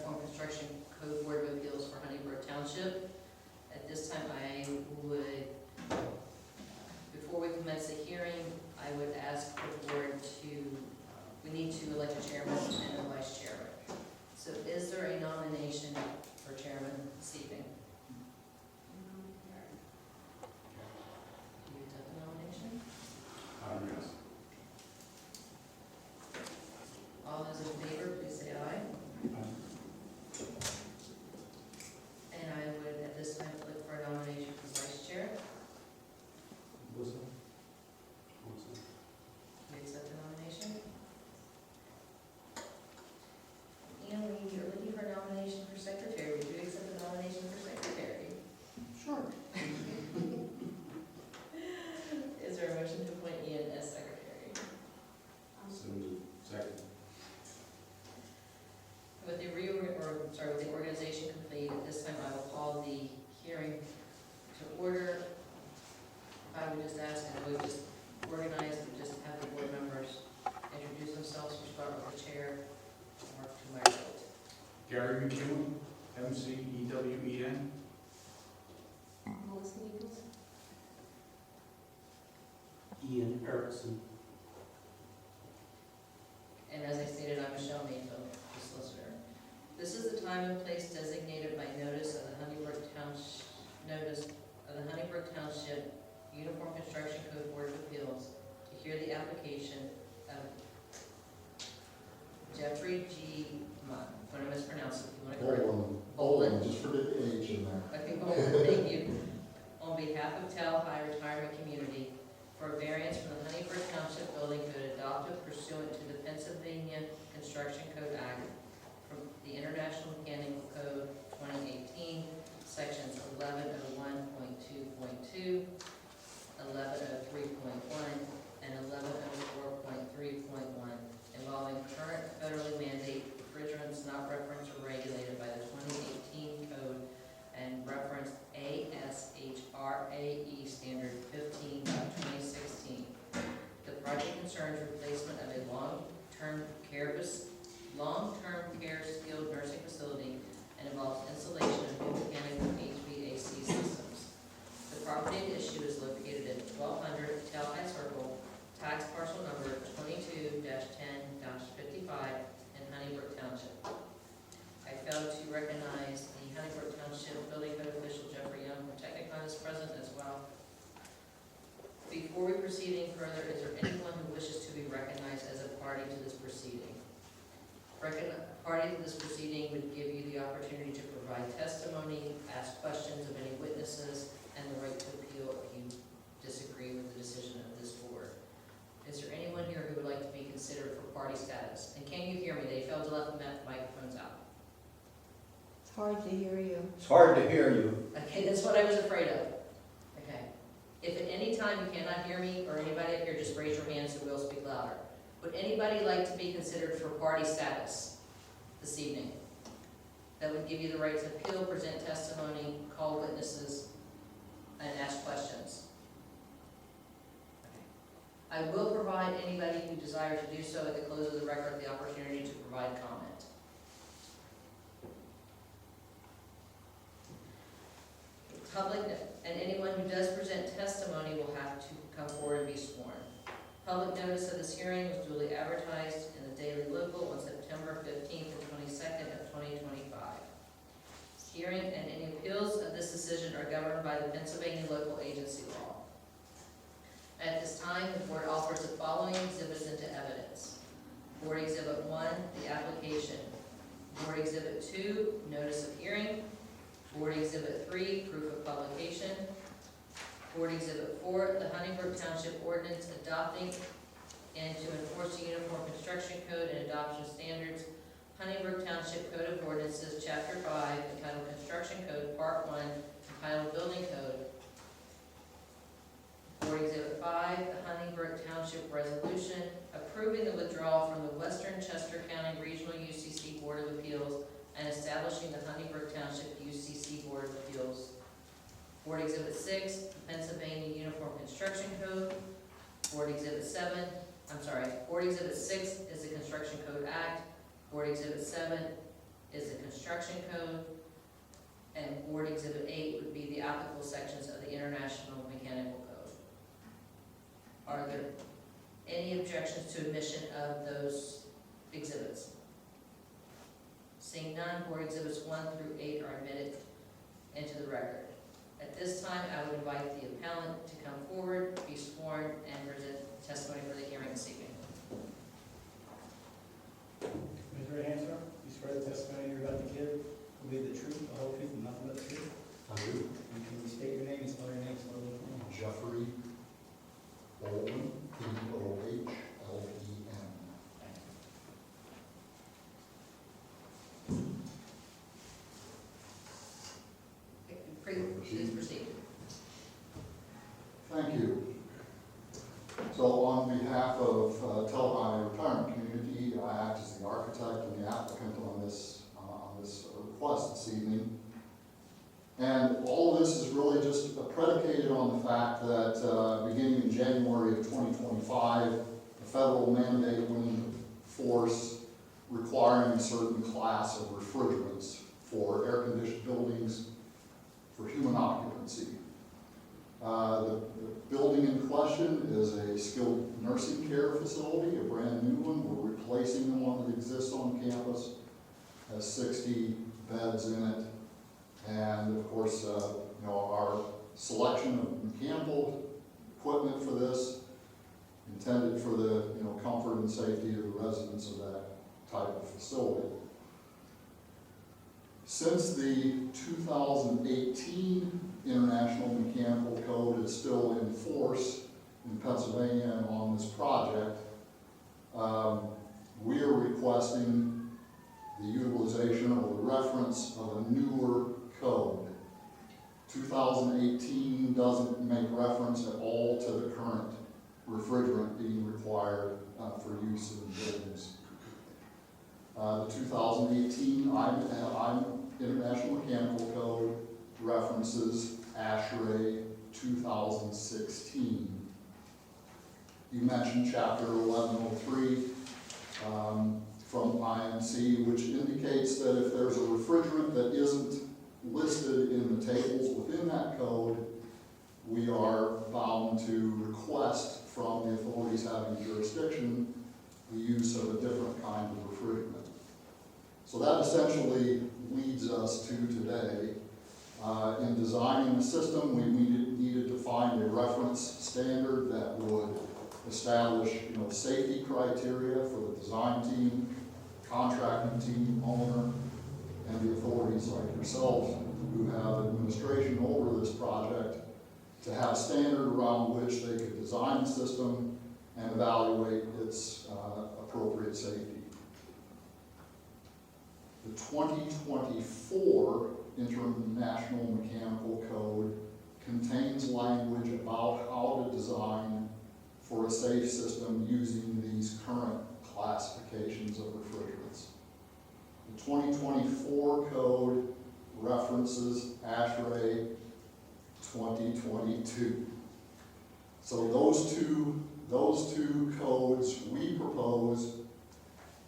Uniform Construction Code Board of Appeals for Honeybrook Township. At this time, I would, before we commence the hearing, I would ask the board to, we need to elect a chairman and a vice chairman. So is there a nomination for chairman this evening? Do you accept the nomination? Yes. All those in favor, please say aye. And I would at this time look for a nomination for vice chair. Wilson? Do you accept the nomination? And you're looking for a nomination for secretary. Would you accept the nomination for secretary? Sure. Is there a motion to appoint Ian as secretary? So moved. Second. With the with the organization complete, at this time I will call the hearing to order. I would just ask, and we would just organize, and just have the board members introduce themselves. We'll start with the chair, Mark to my right. Gary McEwen, MCEWEN. Melissa Nichols. Ian Erickson. And as I stated, I'm Michelle Mayfield, the solicitor. This is the time and place designated by notice of the Honeybrook Township Uniform Construction Code Board of Appeals to hear the application of Jeffrey G. Munn. I'm going to mispronounce it if you want to correct it. Bolin, just for the age in there. Okay, Bolin, thank you. On behalf of Tal High Retirement Community for a variance from the Honeybrook Township Building Code adopted pursuant to the Pennsylvania Construction Code Act from the International Mechanical Code 2018, sections 1101.2.2, 1103.1, and 1104.3.1, involving current federally mandated refrigerants not referenced or regulated by the 2018 code and reference ASHRAE standard 15.2016. The project concerns replacement of a long-term care skilled nursing facility and involves installation of new mechanical HVAC systems. The property at issue is located at 1200 Tel High Circle, tax parcel number 22-10-55 in Honeybrook Township. I failed to recognize the Honeybrook Township Building Code official Jeffrey Young from Technicon is present as well. Before we proceed any further, is there anyone who wishes to be recognized as a party to this proceeding? Party to this proceeding would give you the opportunity to provide testimony, ask questions of any witnesses, and the right to appeal if you disagree with the decision of this board. Is there anyone here who would like to be considered for party status? And can you hear me? They failed to let the microphones out. It's hard to hear you. It's hard to hear you. Okay, that's what I was afraid of. Okay. If at any time you cannot hear me or anybody up here, just raise your hand so we'll speak louder. Would anybody like to be considered for party status this evening? That would give you the right to appeal, present testimony, call witnesses, and ask questions. I will provide anybody who desires to do so at the close of the record the opportunity to provide comment. Public, and anyone who does present testimony will have to come forward and be sworn. Public notice of this hearing was duly advertised in the Daily Local on September 15th and 22nd of 2025. Hearing and any appeals of this decision are governed by the Pennsylvania Local Agency Law. At this time, the board offers the following exhibits into evidence. Board Exhibit 1, the application. Board Exhibit 2, notice of hearing. Board Exhibit 3, proof of publication. Board Exhibit 4, the Honeybrook Township Ordinance adopting and to enforce the Uniform Construction Code and Adoption Standards. Honeybrook Township Code of Ordinances, Chapter 5, entitled Construction Code, Part 1, entitled Building Code. Board Exhibit 5, the Honeybrook Township Resolution approving the withdrawal from the Western Chester County Regional UCC Board of Appeals and establishing the Honeybrook Township UCC Board of Appeals. Board Exhibit 6, the Pennsylvania Uniform Construction Code. Board Exhibit 6 is the Construction Code Act. Board Exhibit 7, is the construction code, and Board Exhibit 8 would be the applicable sections of the International Mechanical Code. Are there any objections to admission of those exhibits? Seeing none, Board Exhibits 1 through 8 are admitted into the record. At this time, I would invite the appellant to come forward, be sworn, and present testimony for the hearing this evening. Raise your right hand, sir. You swear the testimony you're about to give will be the truth, the whole truth, and nothing but the truth? I do. And can you state your name and spell your name slowly for me? Jeffrey Bohlman, Bohllen. Please proceed. Thank you. So on behalf of Telhi Retirement Community, I act as the architect and the applicant on this request this evening. And all of this is really just predicated on the fact that beginning in January of 2025, a federal mandate went into force requiring a certain class of refrigerants for air-conditioned buildings for human occupancy. The building in question is a skilled nursing care facility, a brand new one. We're replacing the one that exists on campus, has 60 beds in it. And of course, our selection of mechanical equipment for this, intended for the comfort and safety of the residents of that type of facility. Since the 2018 International Mechanical Code is still in force in Pennsylvania and on this project, we are requesting the utilization or the reference of a newer code. 2018 doesn't make reference at all to the current refrigerant being required for use in buildings. The 2018 International Mechanical Code references ASHRAE 2016. You mentioned Chapter 1103 from IMC, which indicates that if there's a refrigerant that isn't listed in the tables within that code, we are bound to request from the authorities having jurisdiction the use of a different kind of refrigerant. So that essentially leads us to today. In designing the system, we needed to find a reference standard that would establish safety criteria for the design team, contracting team, owner, and the authorities like yourselves who have administration over this project to have a standard around which they could design the system and evaluate its appropriate safety. The 2024 International Mechanical Code contains language about how to design for a safe system using these current classifications of refrigerants. The 2024 code references ASHRAE 2022. So those two codes we propose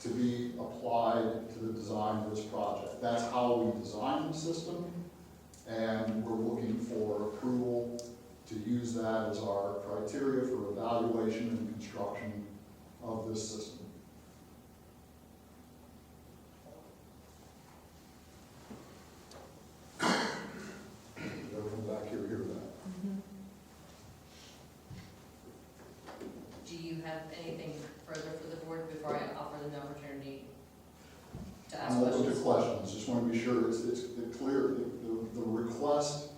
to be applied to the design of this project. That's how we design the system, and we're looking for approval to use that as our criteria for evaluation and construction of this system. Everyone back here hear that? Do you have anything further for the board before I offer them the opportunity to ask I'm open questions? to questions, just want to be sure it's clear. The request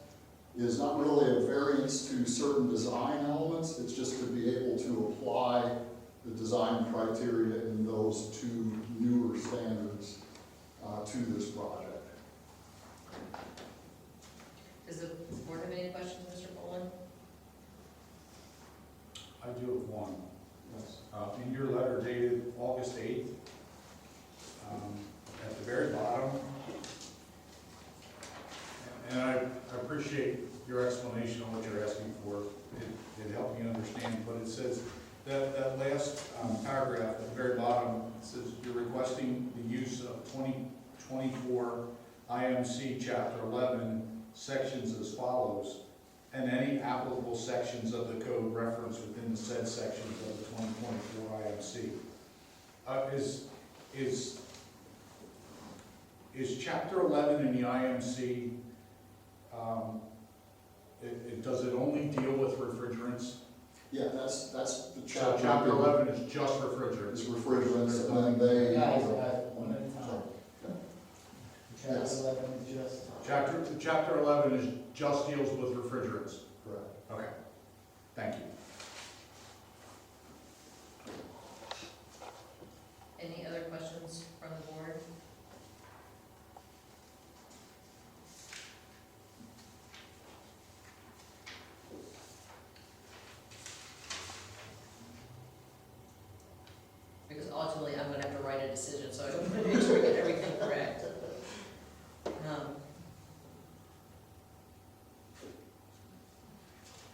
is not really a variance to certain design elements, it's just to be able to apply the design criteria in those two newer standards to this project. Does the board have any questions, Mr. Boland? I do have one. Yes. In your letter dated August 8th, at the very bottom, and I appreciate your explanation on what you're asking for. It helped me understand, but it says that last paragraph at the very bottom, it says you're requesting the use of 2024 24 IMC Chapter 11 sections as follows, and any applicable sections of the code referenced within the said sections of the 2024 IMC. Is Chapter 11 in the IMC, does it only deal with refrigerants? Yeah, that's the So chapter. Chapter 11 is just Is refrigerants? refrigerants, and then they. Guys, one at a time. Sorry. Chapter Yes. 11 is just. Chapter 11 is just deals with refrigerants? Correct. Okay, thank you. Any other questions from the board? Because ultimately, I'm gonna have to write a decision, so I don't want to make sure we get everything correct.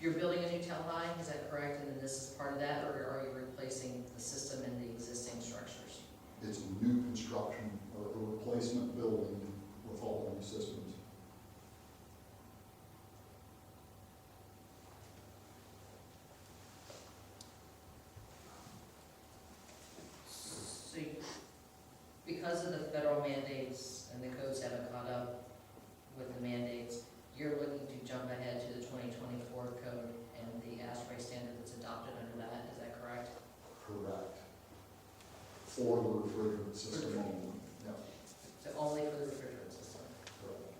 You're building a new town line, is that correct? And then this is part of that, or are you replacing the system in the existing structures? It's a new construction or a replacement building with all new systems. So, because of the federal mandates and the codes haven't caught up with the mandates, you're looking to jump ahead to the 2024 code and the ASHRAE standard that's adopted under that, is that correct? Correct. For the refrigerant system only. Yeah, So only for the refrigerant system? correct.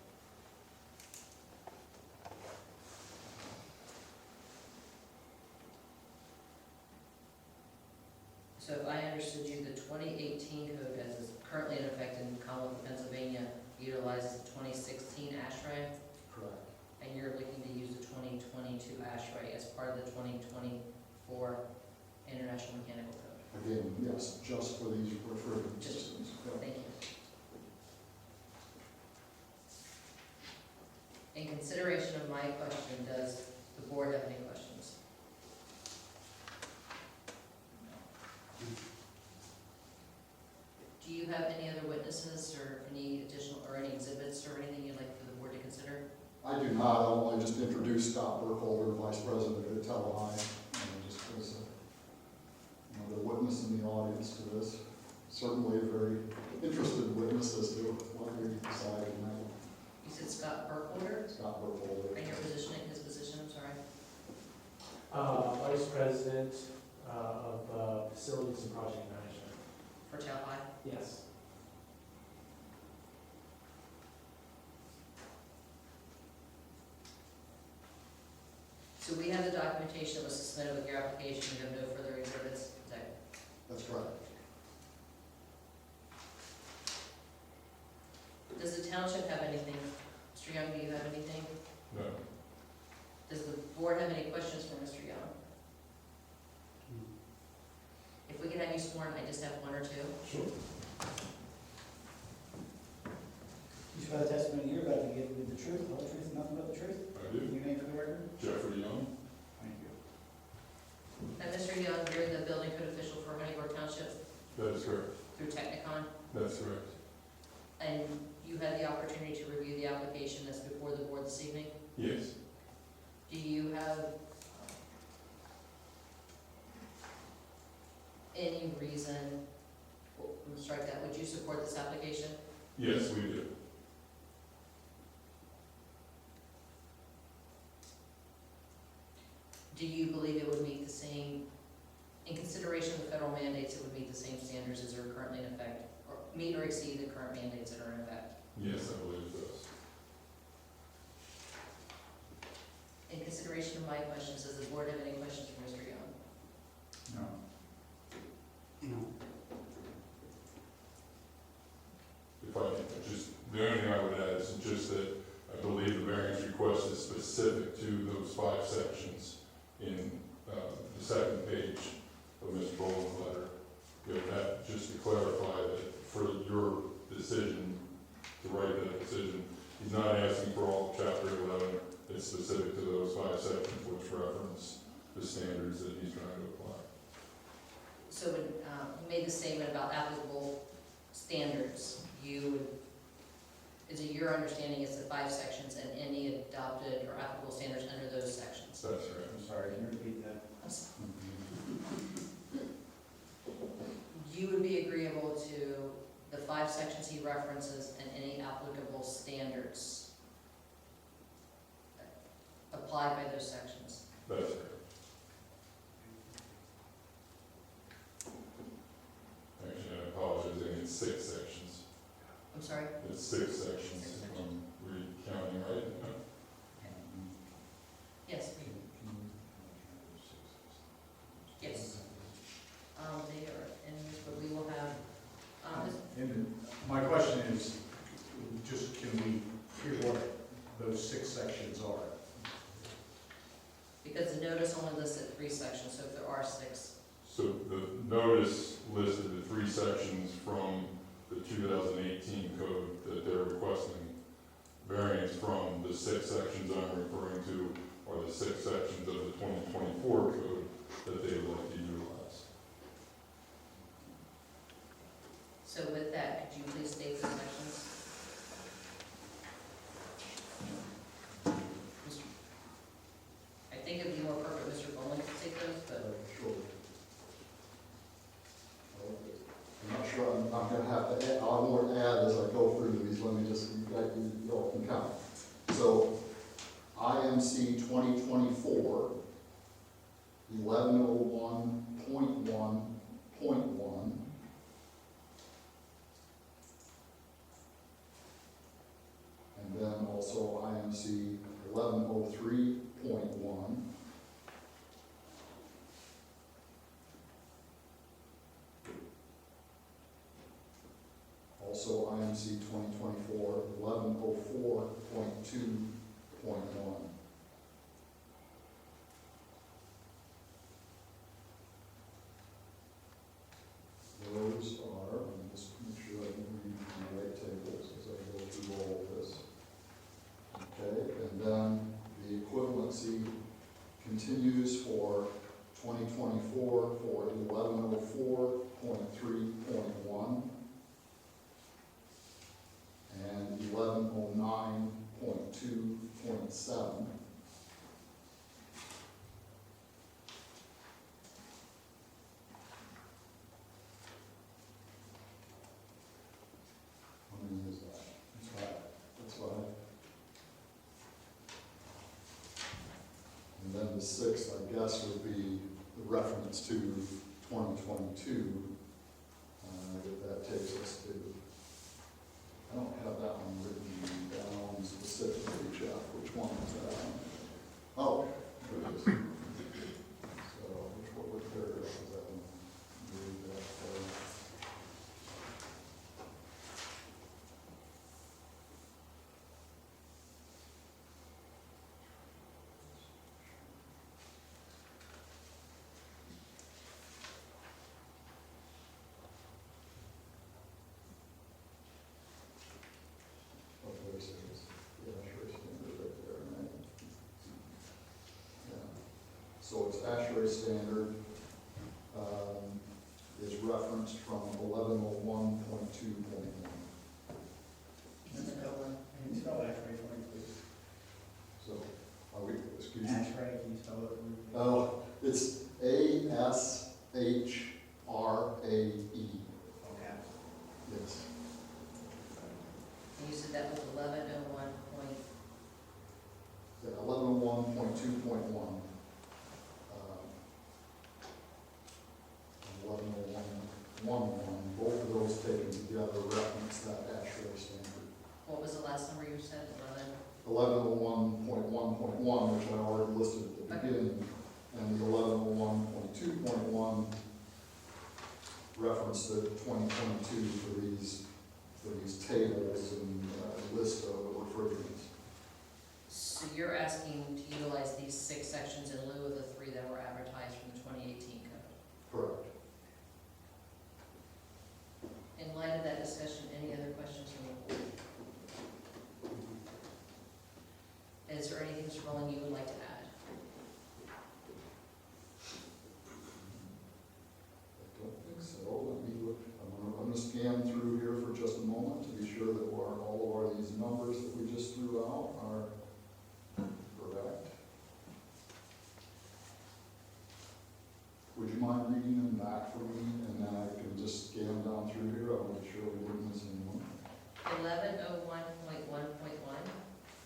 So if I understood you, the 2018 code as is currently in effect in Commonwealth of Pennsylvania utilizes the 2016 ASHRAE, Correct. and you're looking to use the 2022 ASHRAE as part of the 2024 International Mechanical Code. Again, yes, just for these refrigerant Just- systems. Yeah. Thank you. In consideration of my question, does the board have any questions? Do you have any other witnesses or any additional, or any exhibits or anything you'd like for the board to consider? I do not, I'll only just introduce Scott Burkholder, Vice President at Telehigh, just as another witness in the audience to this. Certainly a very interested witness as to what we decided tonight. You said Scott Burkholder, Scott Burkholder. and your position, his position, I'm sorry. Vice President of Facilities and Project Management. For Telehigh. Yes. So we have the documentation that was submitted with your application, you have no further exhibits, is that? That's correct. Does the township have anything? Mr. Young, do you have anything? No. Does the board have any questions for Mr. Young? If we can have you sworn, I just have one or two. Sure. You swear the testimony you're about to give with the truth, the whole truth, and nothing but the truth? I do. Your name for the record? Jeffrey Young? Thank you. And Mr. Young, you're the building code official for Honeyborough Township That is correct. through Technicon, That's correct. and you had the opportunity to review the application that's before the board this evening. Yes. Do you have any reason, well, I'm gonna strike that, would you support this application? Yes, we do. Do you believe it would meet the same, in consideration of the federal mandates, it would meet the same standards as are currently in effect, or meet or exceed the current mandates that are in effect? Yes, I believe it does. In consideration of my questions, does the board have any questions for Mr. Young? No. No. If I can just, the only thing I would add is just that I believe the variance request is specific to those 5 sections in the second page of Ms. Boland's letter. You know, that, just to clarify that for your decision, to write that decision, he's not asking for all of chapter 11, it's specific to those 5 sections which reference the standards that he's trying to apply. So when you made the statement about applicable standards, you would Is it your understanding it's the 5 sections and any adopted or applicable standards under those sections? That's right. I'm sorry, can you repeat that? You would be agreeable to the 5 sections he references and any applicable standards applied by those sections? That's right. Actually, I apologize, I think it's 6 sections. I'm sorry? It's 6 sections, if I'm recounting right. Yes, yes. They are in this, but we will have, And my question is, just can we hear what those 6 sections are? because the notice only listed 3 sections, so if there are 6, So the notice listed the 3 sections from the 2018 code that they're requesting variance from. The 6 sections I'm referring to are the 6 sections of the 2024 code that they would like to utilize. so with that, could you please state the sections? I think it'd be more appropriate Mr. Bowling to take those, but Sure. I'm not sure, I'm gonna have to add, I won't add as I go through these, let me just, you all can count. So, IMC 2024, 1101.1.1, and then also IMC 1103.1, also IMC 2024 1104.2.1. Those are, let me just make sure I can read the right tables as I go through all of this. Okay, and then the equivalency continues for 2024 for 1104.3.1 and 1109.2.7. How many is that? That's what and then the 6th, I guess, would be the reference to 2022, that takes us to. I don't have that one written down specifically, Jeff, which one is that? Oh, there it is. So, what paragraph is that one? Read that for you. Oh, there it is. Yeah, ASHRAE standard right there, right? Yeah. So it's ASHRAE standard, is referenced from 1101.2.1. that's a good one. Can you spell ASHRAE for me, please? So, are we, excuse me? ASHRAE, can you spell it for me? Oh, it's ASHRAE. Okay. Yes. And you said that was 1101 point, Yeah, 1101.2.1. 1101.11, both of those taken together reference that ASHRAE standard. what was the last number you said, 1101.1.1, which I already listed at the Okay. beginning, and the 1101.2.1 reference the 2022 for these tables and list of refrigerants. So you're asking to utilize these 6 sections in lieu of the 3 that were advertised from the 2018 code? Correct. In light of that discussion, any other questions from the board? Is there anything, Mr. Rowland, you would like to add? I don't think so. Let me look, I'm gonna scan through here 1101.1.1,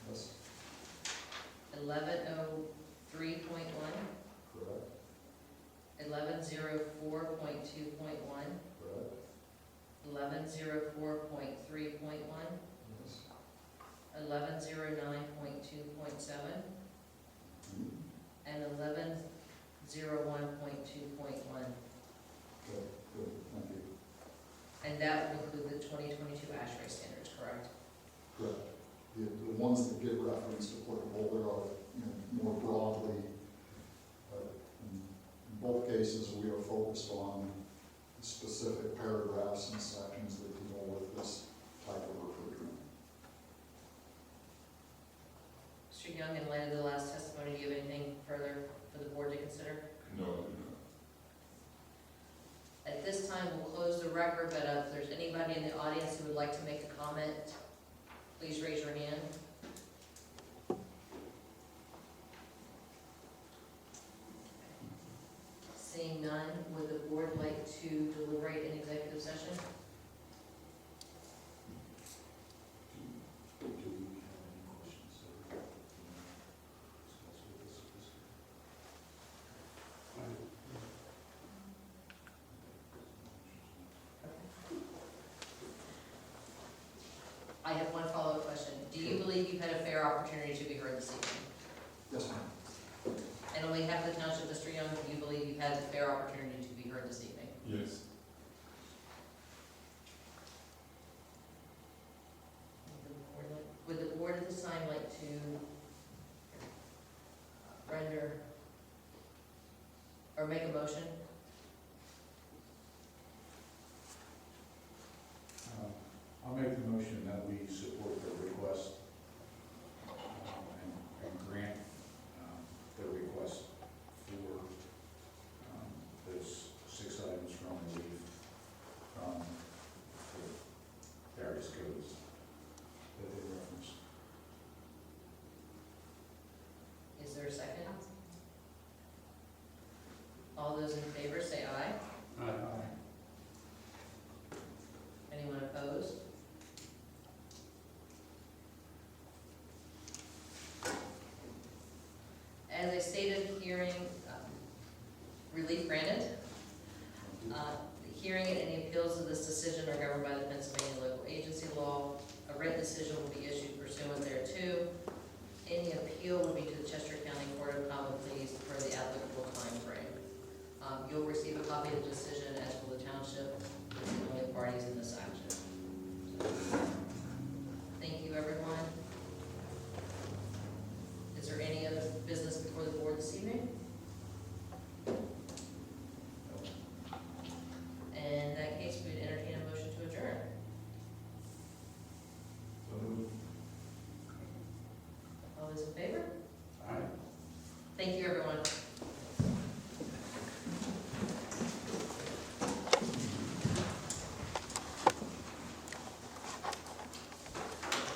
Yes, 1103.1, correct, 1104.2.1, correct, 1104.3.1, yes. 1109.2.7, Mhm. and 1101.2.1. Okay, good, thank you. And that will include the 2022 ASHRAE standards, correct? Correct. The ones that get referenced applicable, there are, more broadly, in both cases, we are focused on specific paragraphs and sections that deal with this type of refrigerant. Mr. Young, in light of the last testimony, do you have anything further for the board to consider? No, I do not. At this time, we'll close the record, but if there's anybody in the audience who would like to make a comment, please raise your hand. Seeing none, would the board like to deliberate in executive session? Do we have any questions that we want to discuss with this? I have one follow-up question. Do you believe you've had a fair opportunity to be heard this evening? Yes, ma'am. And on behalf of the township, Mr. Young, do you believe you've had a fair opportunity to be heard this evening? Yes. Would the board at this time like to render or make a motion? I'll make the motion that we support the request and grant the request for those 6 items from relief from the various codes that they referenced. Is there a second? All those in favor say aye. Aye. Anyone opposed? As I stated, hearing relief granted. The hearing and any appeals of this decision are governed by the Pennsylvania local agency law. A written decision will be issued pursuant thereto. Any appeal will be to the Chester County Court of Common Pleas per the applicable timeframe. You'll receive a copy of the decision, as will the township, as the only parties in this action. Thank you, everyone. Is there any other business before the board this evening? In that case, we'd entertain a motion to adjourn. So moved. All those in favor? Aye. Thank you, everyone.